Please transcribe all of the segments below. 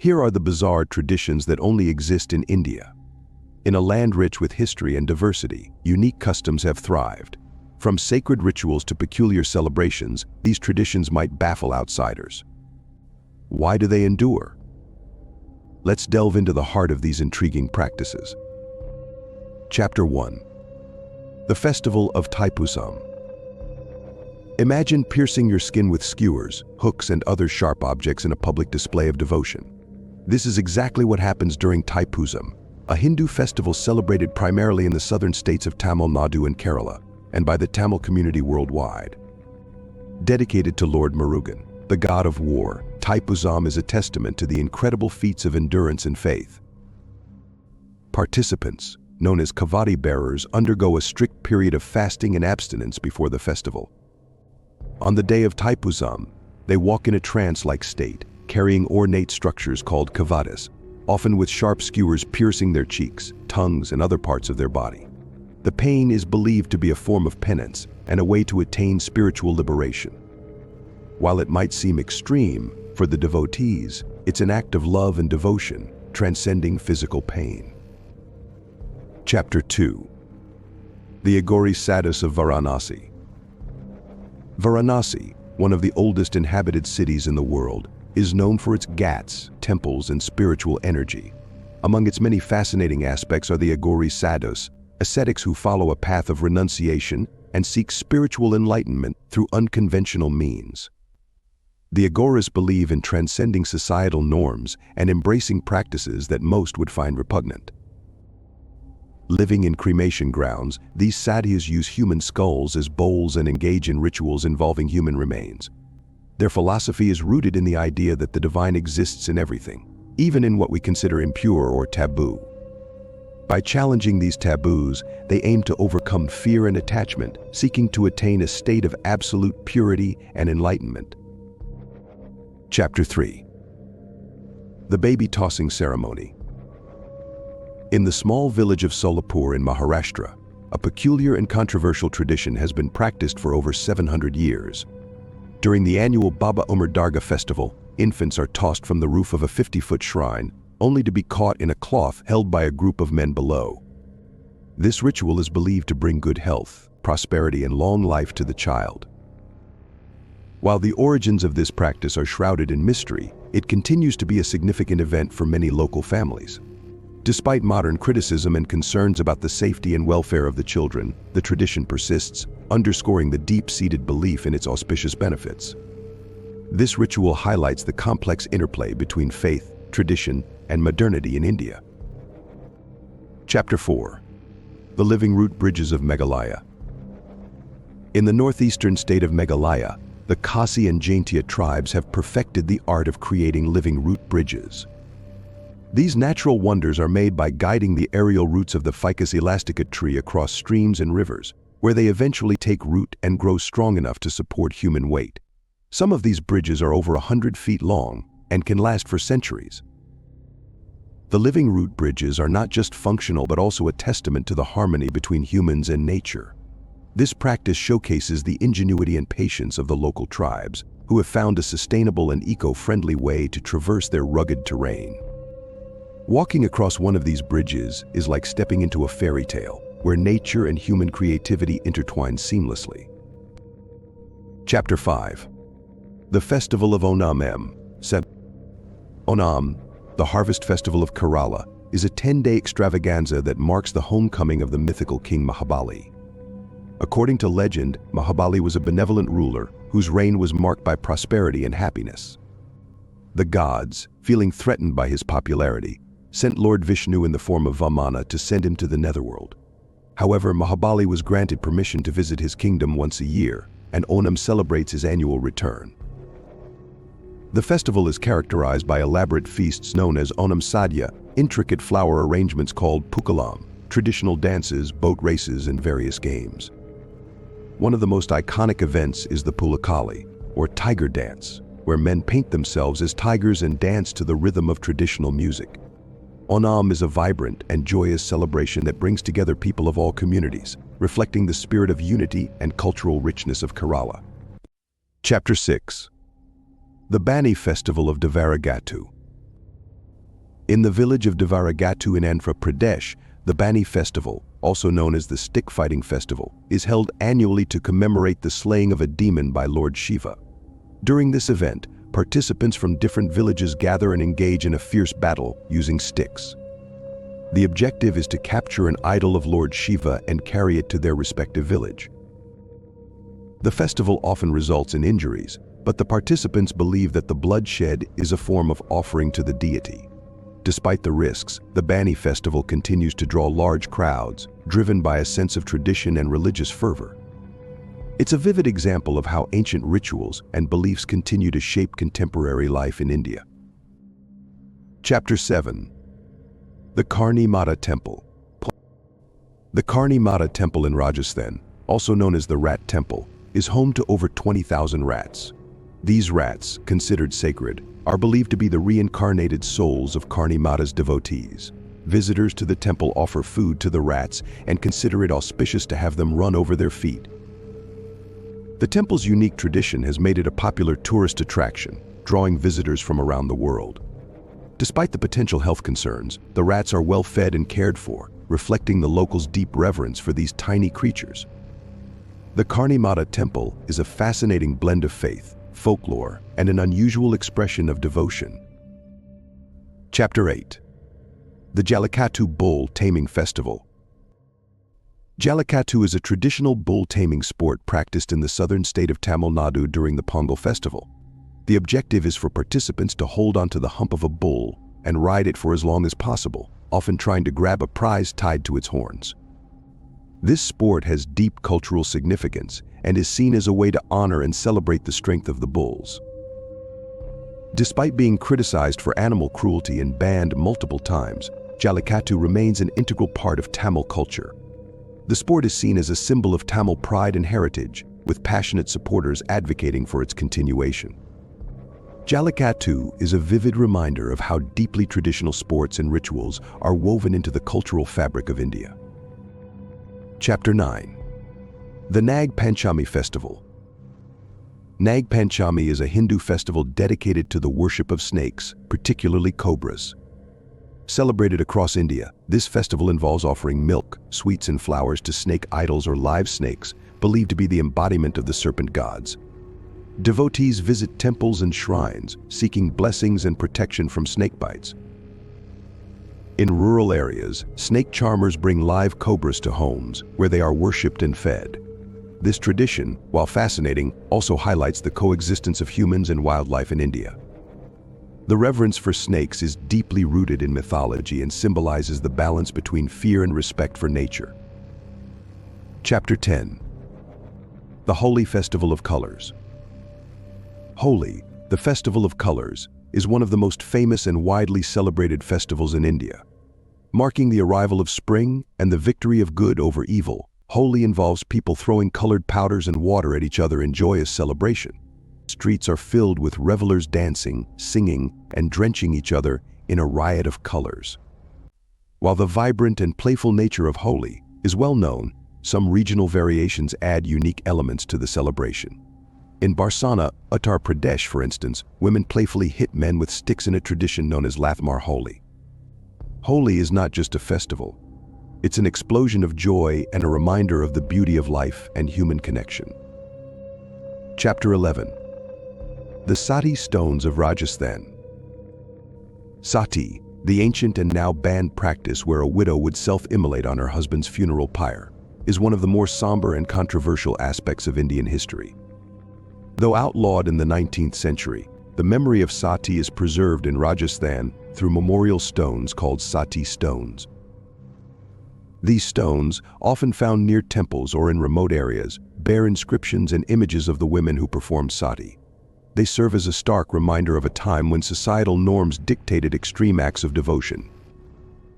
Here are the bizarre traditions that only exist in India. In a land rich with history and diversity, unique customs have thrived. From sacred rituals to peculiar celebrations, these traditions might baffle outsiders. Why do they endure? Let's delve into the heart of these intriguing practices. Chapter 1. The Festival of Thaipusam. Imagine piercing your skin with skewers, hooks, and other sharp objects in a public display of devotion. This is exactly what happens during Thaipusam, a Hindu festival celebrated primarily in the southern states of Tamil Nadu and Kerala, and by the Tamil community worldwide. Dedicated to Lord Murugan, the god of war, Thaipusam is a testament to the incredible feats of endurance and faith. Participants, known as kavadi bearers, undergo a strict period of fasting and abstinence before the festival. On the day of Thaipusam, they walk in a trance-like state, carrying ornate structures called kavadis, often with sharp skewers piercing their cheeks, tongues, and other parts of their body. The pain is believed to be a form of penance and a way to attain spiritual liberation. While it might seem extreme, for the devotees, it's an act of love and devotion, transcending physical pain. Chapter 2. The Aghori Sadhus of Varanasi. Varanasi, one of the oldest inhabited cities in the world, is known for its ghats, temples, and spiritual energy. Among its many fascinating aspects are the Aghori Sadhus, ascetics who follow a path of renunciation and seek spiritual enlightenment through unconventional means. The Aghoras believe in transcending societal norms and embracing practices that most would find repugnant. Living in cremation grounds, these sadhus use human skulls as bowls and engage in rituals involving human remains. Their philosophy is rooted in the idea that the divine exists in everything, even in what we consider impure or taboo. By challenging these taboos, they aim to overcome fear and attachment, seeking to attain a state of absolute purity and enlightenment. Chapter 3. The Baby Tossing Ceremony. In the small village of Solapur in Maharashtra, a peculiar and controversial tradition has been practiced for over 700 years. During the annual Baba Umar Dargah festival, infants are tossed from the roof of a 50-foot shrine, only to be caught in a cloth held by a group of men below. This ritual is believed to bring good health, prosperity, and long life to the child. While the origins of this practice are shrouded in mystery, it continues to be a significant event for many local families. Despite modern criticism and concerns about the safety and welfare of the children, the tradition persists, underscoring the deep-seated belief in its auspicious benefits. This ritual highlights the complex interplay between faith, tradition, and modernity in India. Chapter 4. The Living Root Bridges of Meghalaya. In the northeastern state of Meghalaya, the Khasi and Jaintia tribes have perfected the art of creating living root bridges. These natural wonders are made by guiding the aerial roots of the Ficus elastica tree across streams and rivers, where they eventually take root and grow strong enough to support human weight. Some of these bridges are over 100 feet long and can last for centuries. The living root bridges are not just functional but also a testament to the harmony between humans and nature. This practice showcases the ingenuity and patience of the local tribes, who have found a sustainable and eco-friendly way to traverse their rugged terrain. Walking across one of these bridges is like stepping into a fairy tale, where nature and human creativity intertwine seamlessly. Chapter 5. The Festival of Onam. Onam, the harvest festival of Kerala, is a 10-day extravaganza that marks the homecoming of the mythical king Mahabali. According to legend, Mahabali was a benevolent ruler whose reign was marked by prosperity and happiness. The gods, feeling threatened by his popularity, sent Lord Vishnu in the form of Vamana to send him to the netherworld. However, Mahabali was granted permission to visit his kingdom once a year, and Onam celebrates his annual return. The festival is characterized by elaborate feasts known as Onam Sadhya, intricate flower arrangements called Pukalam, traditional dances, boat races, and various games. One of the most iconic events is the Pulakali, or tiger dance, where men paint themselves as tigers and dance to the rhythm of traditional music. Onam is a vibrant and joyous celebration that brings together people of all communities, reflecting the spirit of unity and cultural richness of Kerala. Chapter 6. The Bani Festival of Devaragatu. In the village of Devaragatu in Andhra Pradesh, the Bani festival, also known as the stick fighting festival, is held annually to commemorate the slaying of a demon by Lord Shiva. During this event, participants from different villages gather and engage in a fierce battle using sticks. The objective is to capture an idol of Lord Shiva and carry it to their respective village. The festival often results in injuries, but the participants believe that the bloodshed is a form of offering to the deity. Despite the risks, the Bani festival continues to draw large crowds, driven by a sense of tradition and religious fervor. It's a vivid example of how ancient rituals and beliefs continue to shape contemporary life in India. Chapter 7. The Karni Mata Temple. The Karni Mata Temple in Rajasthan, also known as the Rat Temple, is home to over 20,000 rats. These rats, considered sacred, are believed to be the reincarnated souls of Karni Mata's devotees. Visitors to the temple offer food to the rats and consider it auspicious to have them run over their feet. The temple's unique tradition has made it a popular tourist attraction, drawing visitors from around the world. Despite the potential health concerns, the rats are well fed and cared for, reflecting the locals' deep reverence for these tiny creatures. The Karni Mata Temple is a fascinating blend of faith, folklore, and an unusual expression of devotion. Chapter 8. The Jallikattu Bull Taming Festival. Jallikattu is a traditional bull taming sport practiced in the southern state of Tamil Nadu during the Pongal festival. The objective is for participants to hold onto the hump of a bull and ride it for as long as possible, often trying to grab a prize tied to its horns. This sport has deep cultural significance and is seen as a way to honor and celebrate the strength of the bulls. Despite being criticized for animal cruelty and banned multiple times, Jallikattu remains an integral part of Tamil culture. The sport is seen as a symbol of Tamil pride and heritage, with passionate supporters advocating for its continuation. Jallikattu is a vivid reminder of how deeply traditional sports and rituals are woven into the cultural fabric of India. Chapter 9. The Nag Panchami Festival. Nag Panchami is a Hindu festival dedicated to the worship of snakes, particularly cobras. Celebrated across India, this festival involves offering milk, sweets, and flowers to snake idols or live snakes, believed to be the embodiment of the serpent gods. Devotees visit temples and shrines, seeking blessings and protection from snake bites. In rural areas, snake charmers bring live cobras to homes, where they are worshipped and fed. This tradition, while fascinating, also highlights the coexistence of humans and wildlife in India. The reverence for snakes is deeply rooted in mythology and symbolizes the balance between fear and respect for nature. Chapter 10. The Holi Festival of Colors. Holi, the Festival of Colors, is one of the most famous and widely celebrated festivals in India. Marking the arrival of spring and the victory of good over evil, Holi involves people throwing colored powders and water at each other in joyous celebration. Streets are filled with revelers dancing, singing, and drenching each other in a riot of colors. While the vibrant and playful nature of Holi is well known, some regional variations add unique elements to the celebration. In Barsana, Uttar Pradesh, for instance, women playfully hit men with sticks in a tradition known as Lathmar Holi. Holi is not just a festival. It's an explosion of joy and a reminder of the beauty of life and human connection. Chapter 11. The Sati Stones of Rajasthan. Sati, the ancient and now banned practice where a widow would self-immolate on her husband's funeral pyre, is one of the more somber and controversial aspects of Indian history. Though outlawed in the 19th century, the memory of Sati is preserved in Rajasthan through memorial stones called Sati stones. These stones, often found near temples or in remote areas, bear inscriptions and images of the women who performed Sati. They serve as a stark reminder of a time when societal norms dictated extreme acts of devotion.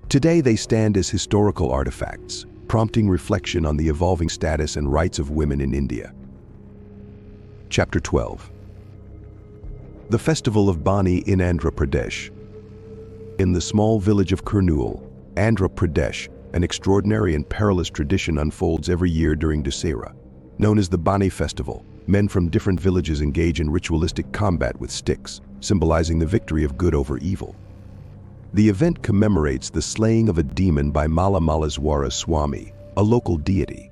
Today they stand as historical artifacts, prompting reflection on the evolving status and rights of women in India. Chapter 12. The Festival of Bani in Andhra Pradesh. In the small village of Kurnool, Andhra Pradesh, an extraordinary and perilous tradition unfolds every year during Dussehra. Known as the Bani Festival, men from different villages engage in ritualistic combat with sticks, symbolizing the victory of good over evil. The event commemorates the slaying of a demon by Malamaleswara Swami, a local deity.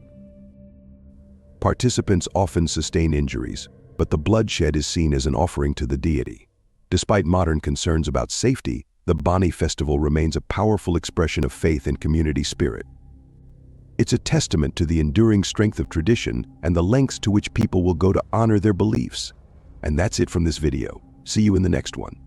Participants often sustain injuries, but the bloodshed is seen as an offering to the deity. Despite modern concerns about safety, the Bani festival remains a powerful expression of faith and community spirit. It's a testament to the enduring strength of tradition and the lengths to which people will go to honor their beliefs. And that's it from this video. See you in the next one.